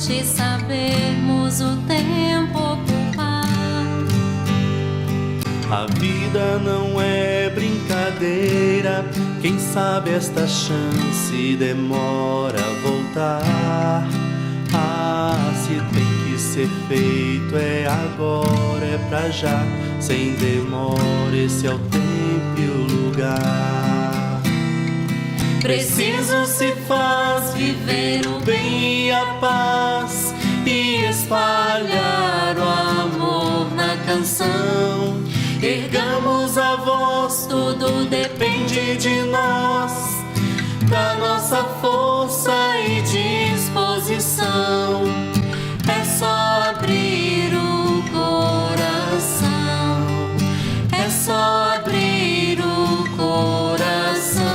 importante sabermos o tempo ocupar. A vida não é brincadeira, quem sabe esta chance demora a voltar. Ah, se tem que ser feito é agora, é pra já, sem demora, esse é o tempo e o lugar. Preciso se faz viver o bem e a paz e espalhar o amor na canção. Ergamos a voz, tudo depende de nós, da nossa força e disposição. É só abrir o coração, é só abrir o coração.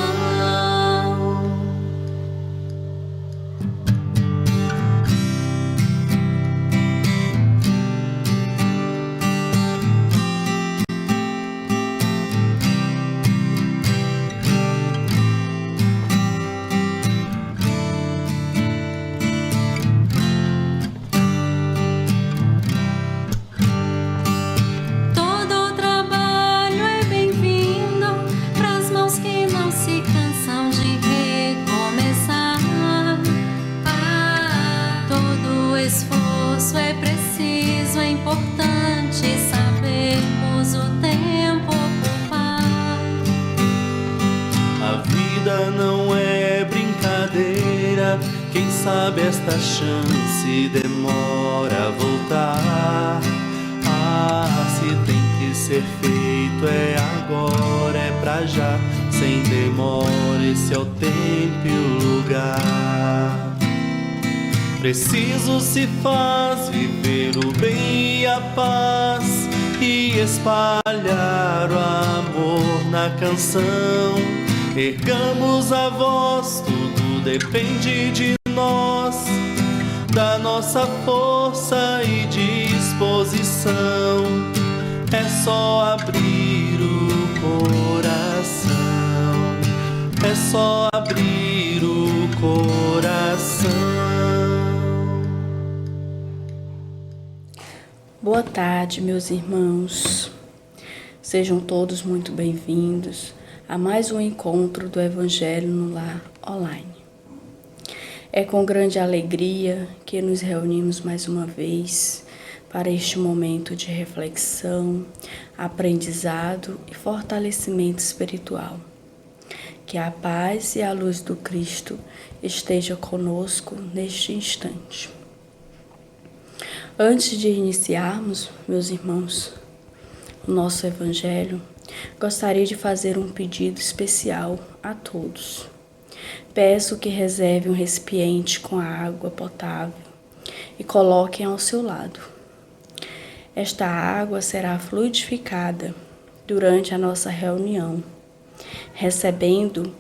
Esforço é preciso, é importante sabermos o tempo ocupar. A vida não é brincadeira, quem sabe esta chance demora a voltar. Ah, se tem que ser feito é agora, é pra já, sem demora, esse é o tempo e o lugar. Preciso se faz viver o bem e a paz e espalhar o amor na canção. Ergamos a voz, tudo depende de nós, da nossa força e disposição. É só abrir o coração, é só abrir o coração. Boa tarde, meus irmãos. Sejam todos muito bem-vindos a mais um encontro do Evangelho no Lar online. É com grande alegria que nos reunimos mais uma vez para este momento de reflexão, aprendizado e fortalecimento espiritual. Que a paz e a luz do Cristo esteja conosco neste instante. Antes de iniciarmos, meus irmãos, o nosso Evangelho, gostaria de fazer um pedido especial a todos. Peço que reserve um recipiente com água potável e coloquem ao seu lado. Esta água será fluidificada durante a nossa reunião, recebendo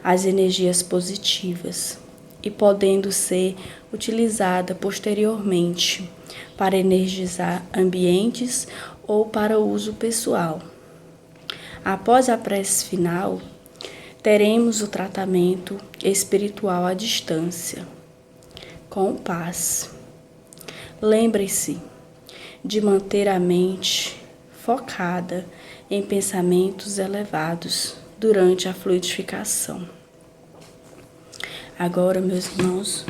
as energias positivas e podendo ser utilizada posteriormente para energizar ambientes ou para uso pessoal. Após a prece final, teremos o tratamento espiritual à distância, com paz. Lembre-se de manter a mente focada em pensamentos elevados durante a fluidificação. Agora, meus irmãos,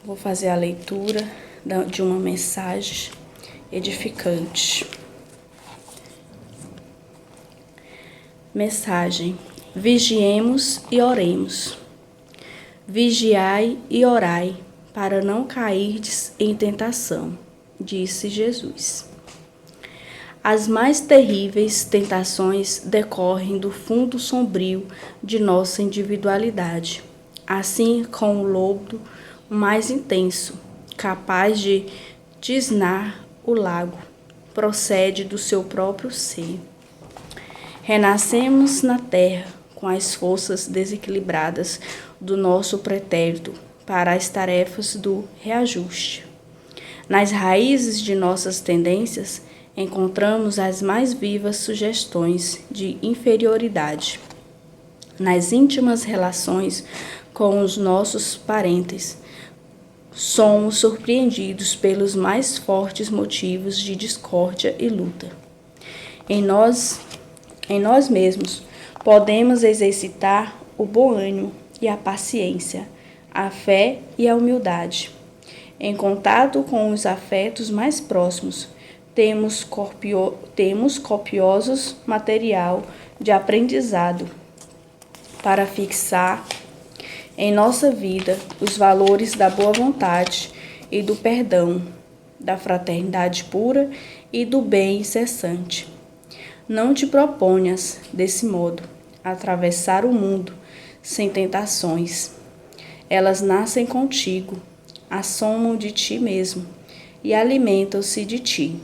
vou fazer a leitura de uma mensagem edificante. Mensagem: vigiemos e oremos. Vigiai e orai, para não cairdes em tentação, disse Jesus. As mais terríveis tentações decorrem do fundo sombrio de nossa individualidade, assim como o lodo mais intenso, capaz de tisnar o lago, procede do seu próprio ser. Renascemos na terra com as forças desequilibradas do nosso pretérito para as tarefas do reajuste. Nas raízes de nossas tendências, encontramos as mais vivas sugestões de inferioridade. Nas íntimas relações com os nossos parentes, somos surpreendidos pelos mais fortes motivos de discórdia e luta. Em nós mesmos, podemos exercitar o bom ânimo e a paciência, a fé e a humildade. Em contato com os afetos mais próximos, temos copiosos material de aprendizado para fixar em nossa vida os valores da boa vontade e do perdão, da fraternidade pura e do bem incessante. Não te proponhas, desse modo, atravessar o mundo sem tentações. Elas nascem contigo, assomam de ti mesmo e alimentam-se de ti.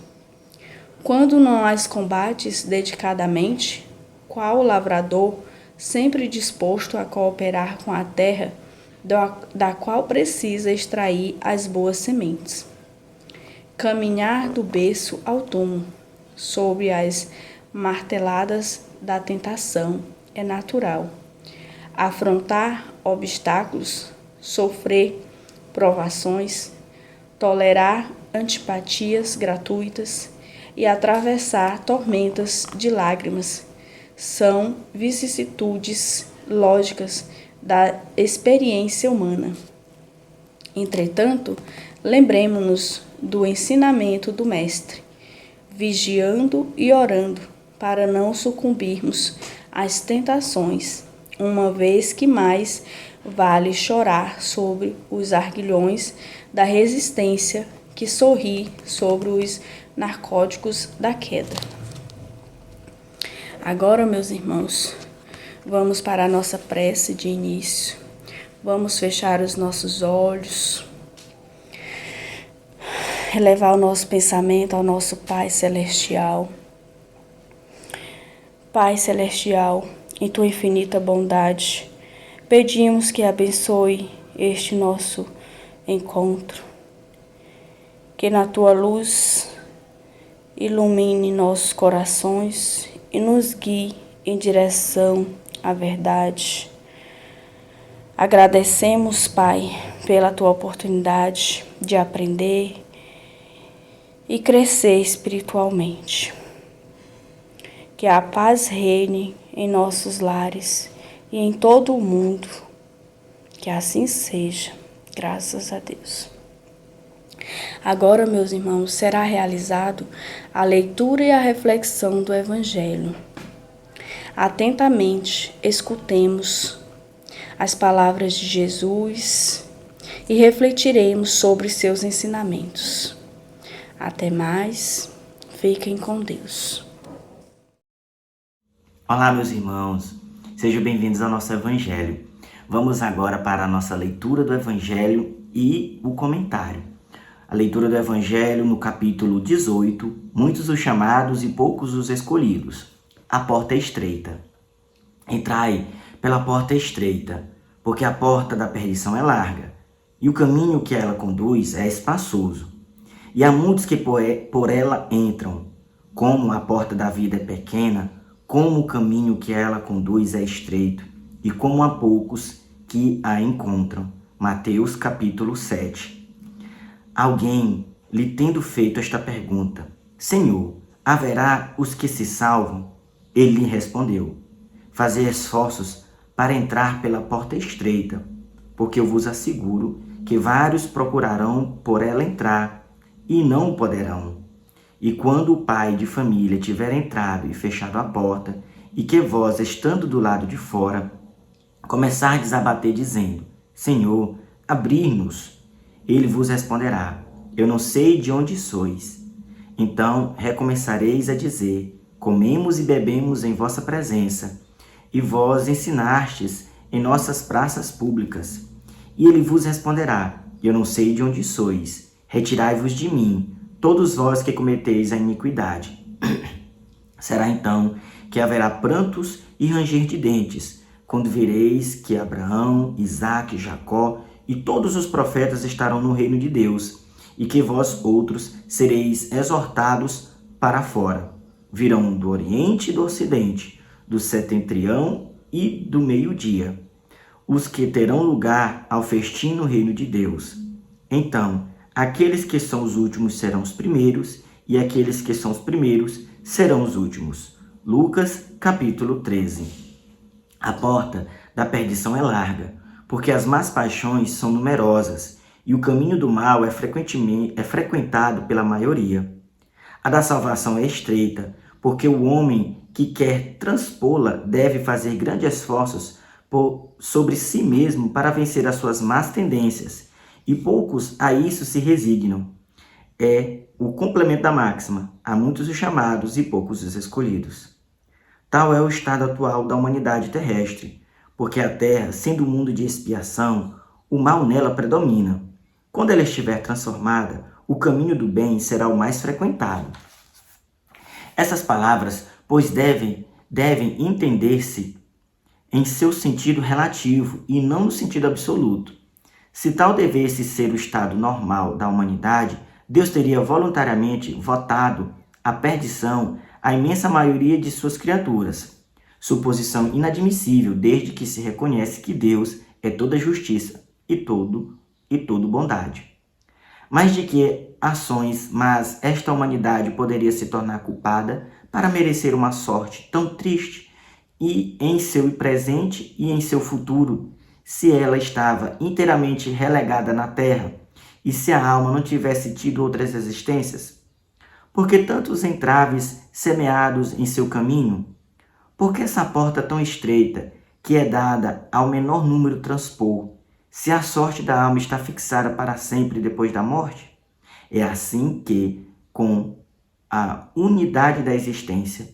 Quando não as combates dedicadamente, qual lavrador, sempre disposto a cooperar com a terra, da qual precisa extrair as boas sementes. Caminhar do berço ao túmulo, sob as marteladas da tentação, é natural. Afrontar obstáculos, sofrer provações, tolerar antipatias gratuitas e atravessar tormentas de lágrimas são vicissitudes lógicas da experiência humana. Entretanto, lembremos-nos do ensinamento do Mestre, vigiando e orando para não sucumbirmos às tentações, uma vez que mais vale chorar sobre os arguilhões da resistência que sorrir sobre os narcóticos da queda. Agora, meus irmãos, vamos para a nossa prece de início. Vamos fechar os nossos olhos, elevar o nosso pensamento ao nosso Pai Celestial. Pai Celestial, em Tua infinita bondade, pedimos que abençoe este nosso encontro, que na Tua luz ilumine nossos corações e nos guie em direção à verdade. Agradecemos, Pai, pela Tua oportunidade de aprender e crescer espiritualmente. Que a paz reine em nossos lares e em todo o mundo. Que assim seja, graças a Deus. Agora, meus irmãos, será realizado a leitura e a reflexão do Evangelho. Atentamente escutemos as palavras de Jesus e refletiremos sobre seus ensinamentos. Até mais, fiquem com Deus. Olá, meus irmãos, sejam bem-vindos ao nosso Evangelho. Vamos agora para a nossa leitura do Evangelho e o comentário. A leitura do Evangelho no capítulo 18, muitos os chamados e poucos os escolhidos. A porta é estreita. Entrai pela porta estreita, porque a porta da perdição é larga, e o caminho que ela conduz é espaçoso. E há muitos que por ela entram. Como a porta da vida é pequena, como o caminho que ela conduz é estreito, e como há poucos que a encontram. Mateus capítulo 7. Alguém lhe tendo feito esta pergunta: Senhor, haverá os que se salvam? Ele lhe respondeu: Fazei esforços para entrar pela porta estreita, porque eu vos asseguro que vários procurarão por ela entrar e não poderão. E quando o pai de família tiver entrado e fechado a porta, e que vós, estando do lado de fora, começardes a bater dizendo: Senhor, abri-nos, ele vos responderá: Eu não sei de onde sois. Então recomeçareis a dizer: Comemos e bebemos em vossa presença, e vós ensinastes em nossas praças públicas. E ele vos responderá: Eu não sei de onde sois. Retirai-vos de mim, todos vós que cometeis a iniquidade. Será então que haverá prantos e ranger de dentes, quando vereis que Abraão, Isaque, Jacó e todos os profetas estarão no reino de Deus, e que vós outros sereis exortados para fora. Virão do oriente e do ocidente, do setentrião e do meio-dia, os que terão lugar ao festim no reino de Deus. Então, aqueles que são os últimos serão os primeiros, e aqueles que são os primeiros serão os últimos. Lucas, capítulo 13. A porta da perdição é larga, porque as más paixões são numerosas, e o caminho do mal é frequentado pela maioria. A da salvação é estreita, porque o homem que quer transpô-la deve fazer grandes esforços sobre si mesmo para vencer as suas más tendências, e poucos a isso se resignam. É o complemento da máxima: há muitos os chamados e poucos os escolhidos. Tal é o estado atual da humanidade terrestre, porque a Terra, sendo um mundo de expiação, o mal nela predomina. Quando ela estiver transformada, o caminho do bem será o mais frequentado. Essas palavras, pois, devem entender-se em seu sentido relativo e não no sentido absoluto. Se tal devesse ser o estado normal da humanidade, Deus teria voluntariamente votado a perdição à imensa maioria de suas criaturas. Suposição inadmissível, desde que se reconhece que Deus é toda justiça e todo bondade. Mas de que ações mas esta humanidade poderia se tornar culpada para merecer uma sorte tão triste e em seu presente e em seu futuro, se ela estava inteiramente relegada na terra e se a alma não tivesse tido outras existências? Por que tantos entraves semeados em seu caminho? Por que essa porta tão estreita, que é dada ao menor número transpor, se a sorte da alma está fixada para sempre depois da morte? É assim que, com a unidade da existência,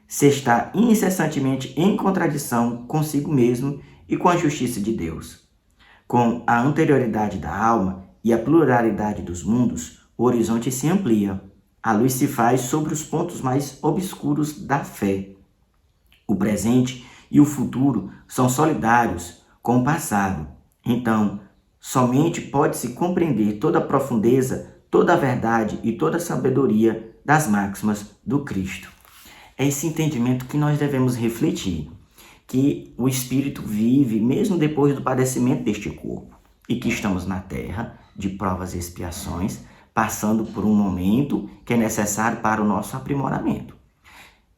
se está incessantemente em contradição consigo mesmo e com a justiça de Deus. Com a anterioridade da alma e a pluralidade dos mundos, o horizonte se amplia. A luz se faz sobre os pontos mais obscuros da fé. O presente e o futuro são solidários com o passado. Então, somente pode-se compreender toda a profundeza, toda a verdade e toda a sabedoria das máximas do Cristo. É esse entendimento que nós devemos refletir, que o Espírito vive mesmo depois do padecimento deste corpo e que estamos na terra de provas e expiações, passando por um momento que é necessário para o nosso aprimoramento.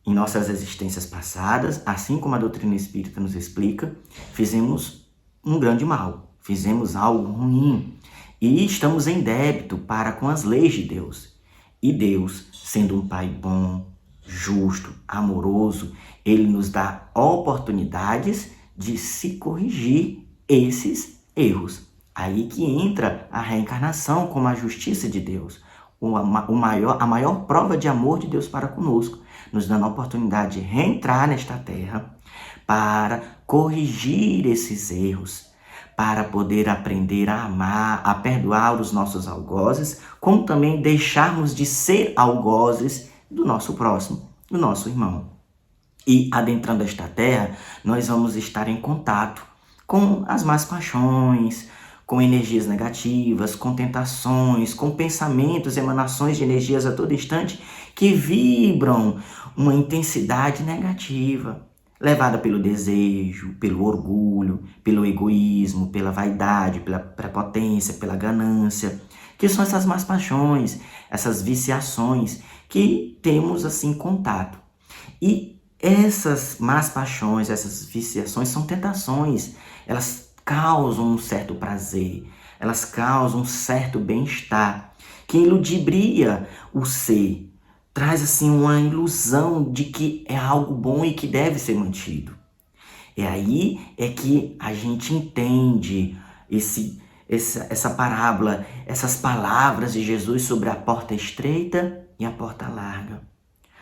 Em nossas existências passadas, assim como a doutrina espírita nos explica, fizemos um grande mal, fizemos algo ruim e estamos em débito para com as leis de Deus. E Deus, sendo um Pai bom, justo, amoroso, Ele nos dá oportunidades de se corrigir esses erros. Aí que entra a reencarnação como a justiça de Deus, a maior prova de amor de Deus para conosco, nos dando a oportunidade de reentrar nesta terra para corrigir esses erros, para poder aprender a amar, a perdoar os nossos algozes, como também deixarmos de ser algozes do nosso próximo, do nosso irmão. E adentrando esta terra, nós vamos estar em contato com as más paixões, com energias negativas, com tentações, com pensamentos, emanações de energias a todo instante que vibram uma intensidade negativa, levada pelo desejo, pelo orgulho, pelo egoísmo, pela vaidade, pela prepotência, pela ganância, que são essas más paixões, essas viciações que temos assim contato. E essas más paixões, essas viciações são tentações, elas causam um certo prazer, elas causam um certo bem-estar, que iludibria o ser, traz assim uma ilusão de que é algo bom e que deve ser mantido. E aí é que a gente entende essa parábola, essas palavras de Jesus sobre a porta estreita e a porta larga.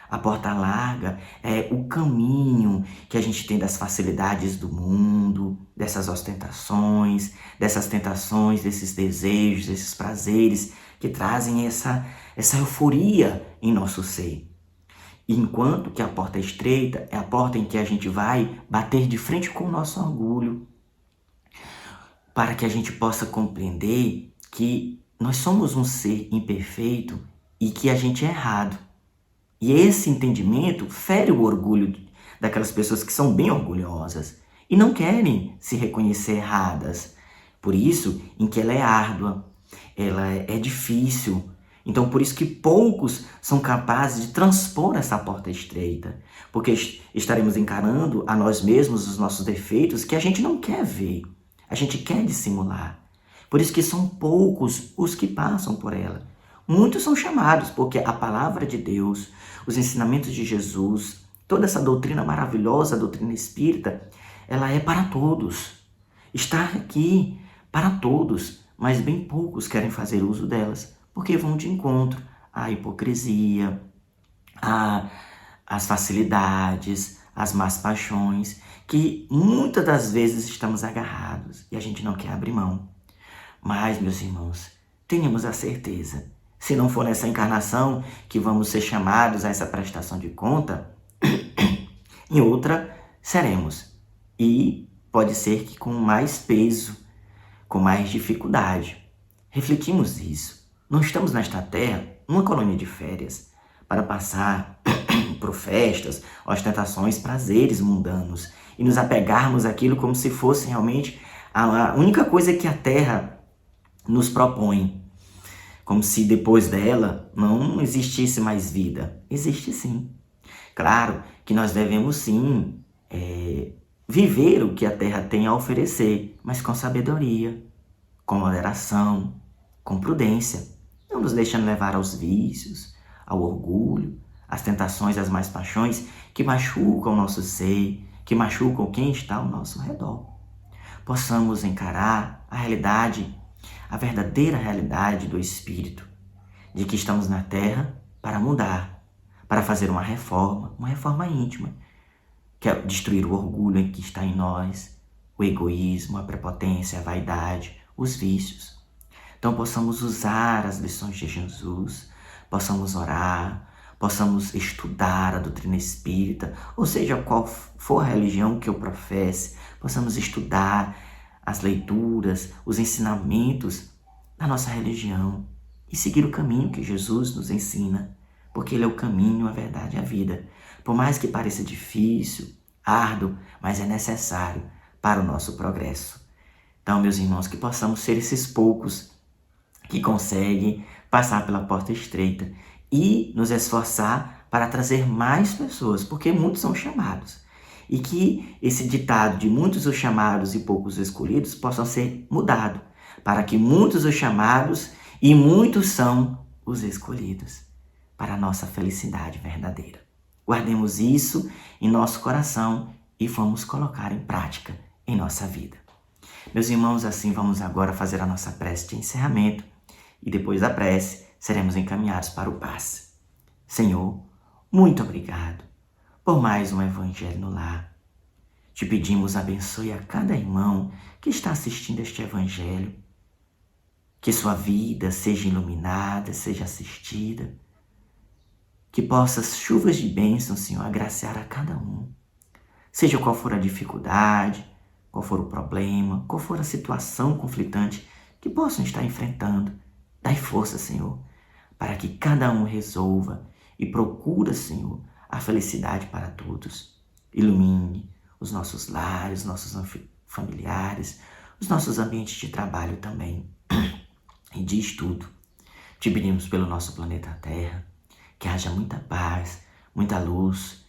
A porta larga é o caminho que a gente tem das facilidades do mundo, dessas ostentações, dessas tentações, desses desejos, desses prazeres que trazem essa euforia em nosso ser. Enquanto que a porta estreita é a porta em que a gente vai bater de frente com o nosso orgulho, para que a gente possa compreender que nós somos um ser imperfeito e que a gente é errado. E esse entendimento fere o orgulho daquelas pessoas que são bem orgulhosas e não querem se reconhecer erradas. Por isso, em que ela é árdua. ela é difícil. Então, por isso que poucos são capazes de transpor essa porta estreita, porque estaremos encarando a nós mesmos os nossos defeitos que a gente não quer ver, a gente quer dissimular. Por isso que são poucos os que passam por ela. Muitos são chamados, porque a palavra de Deus, os ensinamentos de Jesus, toda essa doutrina maravilhosa, a doutrina espírita, ela é para todos. Está aqui para todos, mas bem poucos querem fazer uso delas, porque vão de encontro à hipocrisia, às facilidades, às más paixões, que muitas das vezes estamos agarrados e a gente não quer abrir mão. Mas, meus irmãos, tenhamos a certeza, se não for nessa encarnação que vamos ser chamados a essa prestação de conta, em outra seremos. E pode ser que com mais peso, com mais dificuldade. Refletimos isso. Não estamos nesta terra, numa colônia de férias, para passar por festas, ostentações, prazeres mundanos e nos apegarmos àquilo como se fosse realmente a única coisa que a terra nos propõe. Como se depois dela não existisse mais vida. Existe sim. Claro que nós devemos sim viver o que a terra tem a oferecer, mas com sabedoria, com moderação, com prudência, não nos deixando levar aos vícios, ao orgulho, às tentações, às más paixões que machucam o nosso ser, que machucam quem está ao nosso redor. Possamos encarar a realidade, a verdadeira realidade do Espírito, de que estamos na Terra para mudar, para fazer uma reforma íntima, que é destruir o orgulho que está em nós, o egoísmo, a prepotência, a vaidade, os vícios. Então possamos usar as lições de Jesus, possamos orar, possamos estudar a doutrina espírita, ou seja, qual for a religião que eu professe, possamos estudar as leituras, os ensinamentos da nossa religião e seguir o caminho que Jesus nos ensina, porque Ele é o caminho, a verdade e a vida. Por mais que pareça difícil, árduo, mas é necessário para o nosso progresso. Então, meus irmãos, que possamos ser esses poucos que conseguem passar pela porta estreita e nos esforçar para trazer mais pessoas, porque muitos são chamados. E que esse ditado de muitos os chamados e poucos os escolhidos possam ser mudado, para que muitos os chamados e muitos são os escolhidos, para a nossa felicidade verdadeira. Guardemos isso em nosso coração e vamos colocar em prática em nossa vida. Meus irmãos, assim vamos agora fazer a nossa prece de encerramento e depois da prece seremos encaminhados para o passe. Senhor, muito obrigado por mais um Evangelho no Lar. Te pedimos, abençoe a cada irmão que está assistindo este Evangelho, que sua vida seja iluminada, seja assistida, que possa as chuvas de bênção, Senhor, agraciar a cada um. Seja qual for a dificuldade, qual for o problema, qual for a situação conflitante que possam estar enfrentando, dai força, Senhor, para que cada um resolva e procure, Senhor, a felicidade para todos. Ilumine os nossos lares, os nossos familiares, os nossos ambientes de trabalho também e de estudo. Te pedimos pelo nosso planeta Terra, que haja muita paz, muita luz,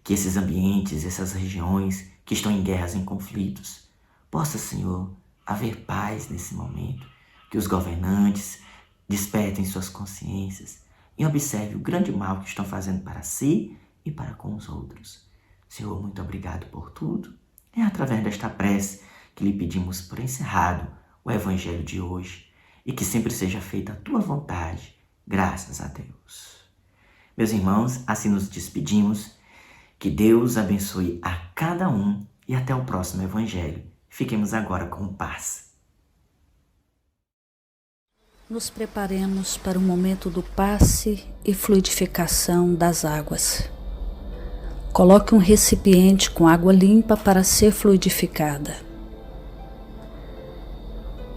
que esses ambientes, essas regiões que estão em guerras, em conflitos, possa, Senhor, haver paz nesse momento, que os governantes despertem suas consciências e observem o grande mal que estão fazendo para si e para com os outros. Senhor, muito obrigado por tudo. É através desta prece que lhe pedimos por encerrado o Evangelho de hoje e que sempre seja feita a tua vontade, graças a Deus. Meus irmãos, assim nos despedimos. Que Deus abençoe a cada um e até o próximo Evangelho. Fiquemos agora com paz. Nos preparemos para o momento do passe e fluidificação das águas. Coloque um recipiente com água limpa para ser fluidificada.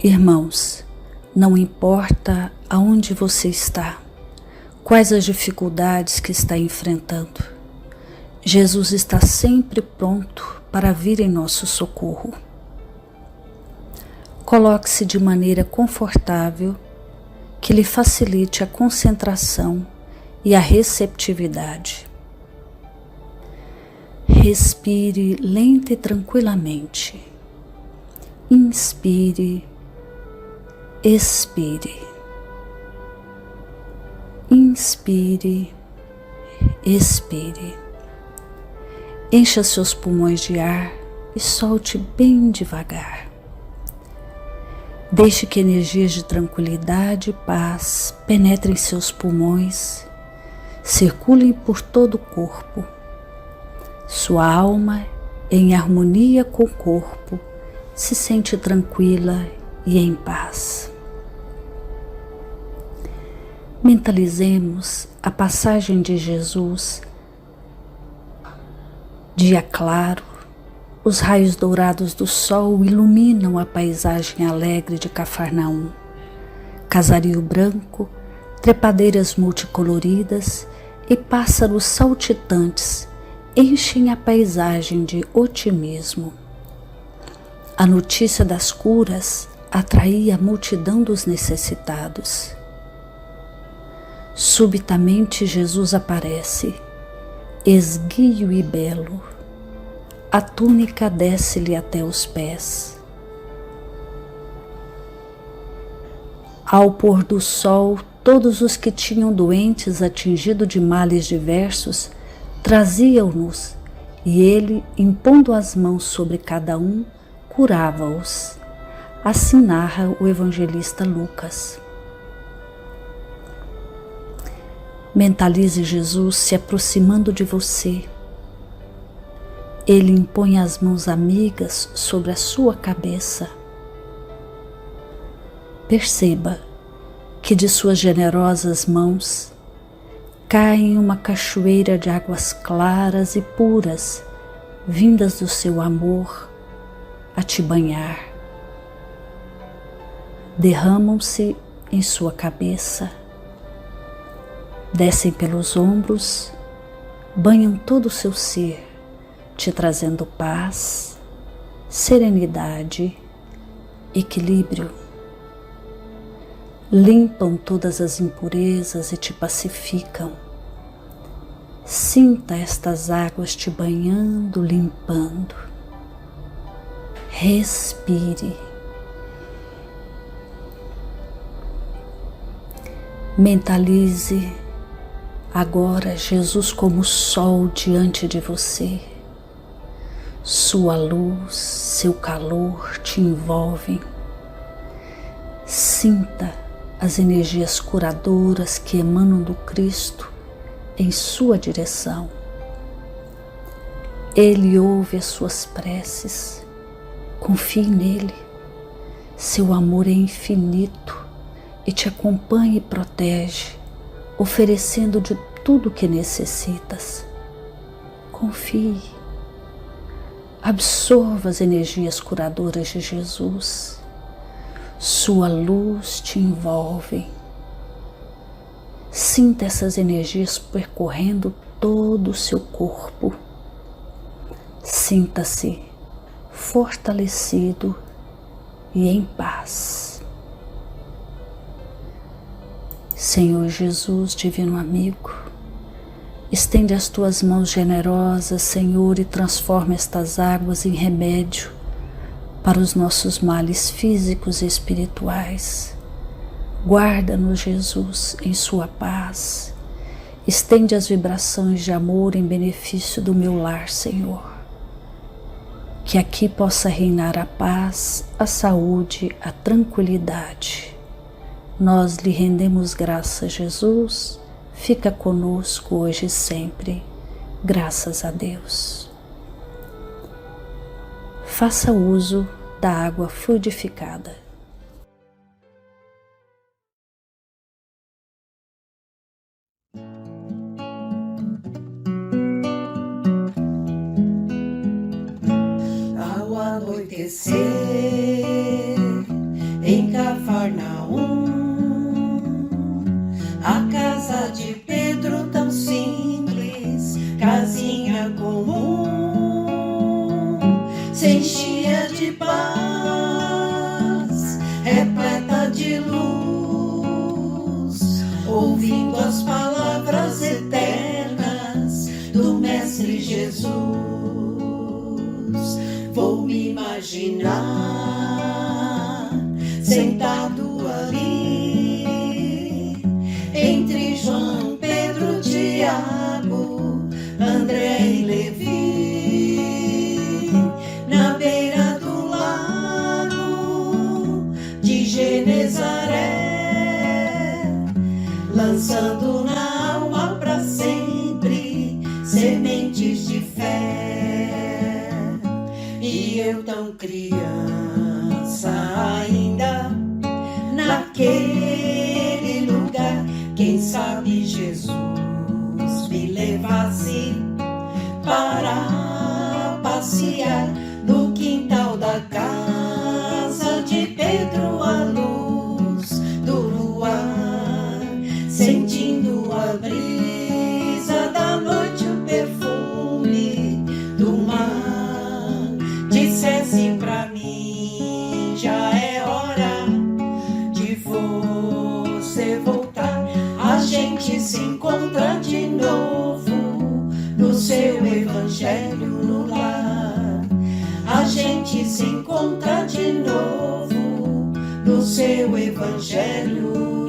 Irmãos, não importa aonde você está, quais as dificuldades que está enfrentando, Jesus está sempre pronto para vir em nosso socorro. Coloque-se de maneira confortável que lhe facilite a concentração e a receptividade. Respire lenta e tranquilamente. Inspire, expire. Inspire, expire. Encha seus pulmões de ar e solte bem devagar. Deixe que energias de tranquilidade e paz penetrem seus pulmões, circulem por todo o corpo. Sua alma, em harmonia com o corpo, se sente tranquila e em paz. Mentalizemos a passagem de Jesus. Dia claro, os raios dourados do sol iluminam a paisagem alegre de Cafarnaum. Casario branco, trepadeiras multicoloridas e pássaros saltitantes enchem a paisagem de otimismo. A notícia das curas atraía a multidão dos necessitados. Subitamente Jesus aparece, esguio e belo. A túnica desce-lhe até os pés. Ao pôr do sol, todos os que tinham doentes atingidos de males diversos traziam-nos, e ele, impondo as mãos sobre cada um, curava-os. Assim narra o evangelista Lucas. Mentalize Jesus se aproximando de você. Ele impõe as mãos amigas sobre a sua cabeça. Perceba que de suas generosas mãos cai uma cachoeira de águas claras e puras, vindas do seu amor a te banhar. Derramam-se em sua cabeça, descem pelos ombros, banham todo o seu ser, te trazendo paz, serenidade, equilíbrio. Limpam todas as impurezas e te pacificam. Sinta estas águas te banhando, limpando. Respire. Mentalize agora Jesus como sol diante de você. Sua luz, seu calor te envolvem. Sinta as energias curadoras que emanam do Cristo em sua direção. Ele ouve as suas preces. Confie nele. Seu amor é infinito e te acompanha e protege, oferecendo de tudo o que necessitas. Confie. Absorva as energias curadoras de Jesus. Sua luz te envolve. Sinta essas energias percorrendo todo o seu corpo. Sinta-se fortalecido e em paz. Senhor Jesus, divino amigo, estende as tuas mãos generosas, Senhor, e transforma estas águas em remédio para os nossos males físicos e espirituais. Guarda-nos, Jesus, em sua paz. Estende as vibrações de amor em benefício do meu lar, Senhor. Que aqui possa reinar a paz, a saúde, a tranquilidade. Nós lhe rendemos graças, Jesus. Fica conosco hoje e sempre. Graças a Deus. Faça uso da água fluidificada. Ao anoitecer em Cafarnaum, a casa de Pedro tão simples, casinha comum, se enchia de paz, repleta de luz. imaginar, sentado ali, entre João, Pedro, Tiago, André e Levi, na beira do lago de Genezaré, lançando na alma para sempre sementes de fé. E eu tão criança ainda, naquele lugar, quem sabe Jesus me levasse para passear no quintal da casa de Pedro, à luz do luar, sentindo a brisa da noite, o perfume do mar. Dissesse pra mim, já é hora de você voltar. A gente se encontra de novo no seu evangelho no lar. A gente se encontra de novo no seu evangelho